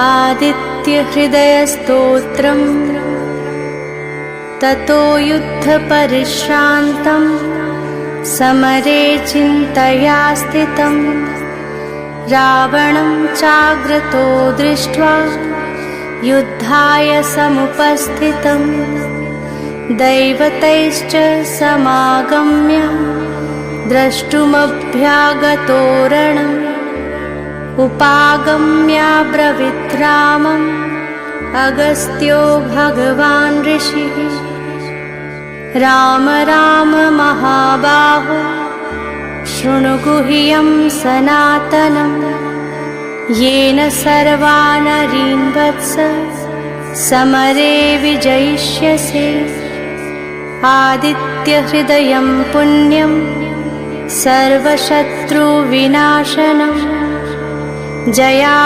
आदित्यहृदयस्तोत्रम् ततो युद्धपरिश्रान्तं समरे चिन्तया स्थितं रावणं चाग्रतो दृष्ट्वा युद्धाय समुपस्थितं दैवतैश्च समागम्य द्रष्टुमभ्यागतो रणम् उपागम्याब्रवीत् रामम् अगस्त्यो भगवान् ऋषिः राम राम महाबाहो शृणु गुह्यं सनातनम् येन सर्वा नरीन् वत्स समरे विजयिष्यसे आदित्यहृदयं पुण्यं सर्वशत्रुविनाशनम् जया